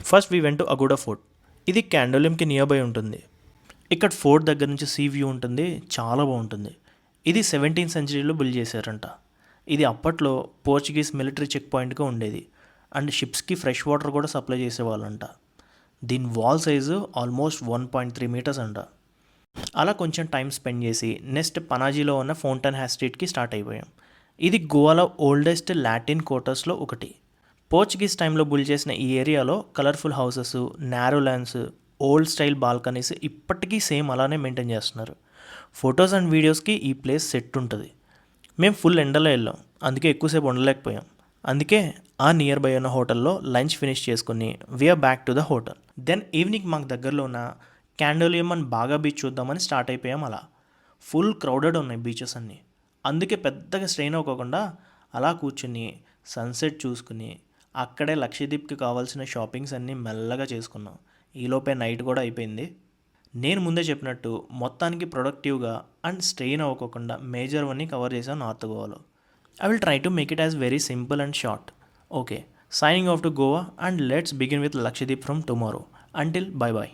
First we went to Aguada fort. ఇది క్యాండోలియంకి near by ఉంటుంది. ఇక్కడ ఫోర్ట్ దగ్గర నుంచి సీ వ్యూ ఉంటుంది, చాలా బాగుంటుంది. ఇది 17th సెంచరీలో బిల్డ్ చేశారంట. ఇది అప్పట్లో పోర్చుగీస్ మిలిటరీ చెక్ పాయింట్గా ఉండేది అండ్ షిప్స్కి ఫ్రెష్ వాటర్ కూడా సప్లై చేసేవాళ్ళంట. దీని వాల్ సైజు ఆల్మోస్ట్ 1.3 మీటర్స్ అంట. అలా కొంచెం టైం స్పెండ్ చేసి నెక్స్ట్ పనాజీలో ఉన్న ఫౌంటైన్ హ్యాస్ స్ట్రీట్కి స్టార్ట్ అయిపోయాం. ఇది గోవాలో ఓల్డెస్ట్ లాటిన్ క్వార్టర్స్లో ఒకటి. పోర్చుగీస్ టైంలో బిల్డ్ చేసిన ఈ ఏరియాలో colourful houses, narrow lands, old style balconies ఇప్పటికీ సేమ్ అలానే మెయింటైన్ చేస్తున్నారు. ఫొటోస్ అండ్ వీడియోస్కి ఈ ప్లేస్ సెట్ ఉంటుంది. మేము ఫుల్ ఎండలో వెళ్ళాం, అందుకే ఎక్కువసేపు ఉండలేకపోయాం. అందుకే ఆ నియర్ బై ఉన్న హోటల్లో లంచ్ ఫినిష్ చేసుకుని we're back to the hotel. Then evening మాకు దగ్గరలో ఉన్న క్యాండోలియం అండ్ బాగా బీచ్ చూద్దామని స్టార్ట్ అయిపోయాం. అలా ఫుల్ క్రౌడెడ్ ఉన్నాయి బీచెస్ అన్నీ. అందుకే పెద్దగా స్ట్రెయిన్ అవ్వకుండా అలా కూర్చుని సన్సెట్ చూసుకుని అక్కడే లక్షద్వీప్కి కావాల్సిన షాపింగ్స్ అన్నీ మెల్లగా చేసుకున్నాం. ఈలోపే నైట్ కూడా అయిపోయింది. నేను ముందే చెప్పినట్టు మొత్తానికి ప్రొడక్టివ్గా అండ్ స్ట్రెయిన్ అవ్వకుండా మేజర్ వన్నీ కవర్ చేశాను నార్త్ గోవాలో. I will try to make it as very simple and short. Okay, signing off to Goa and let's begin with Lakshadweep from tomorrow. Until bye bye.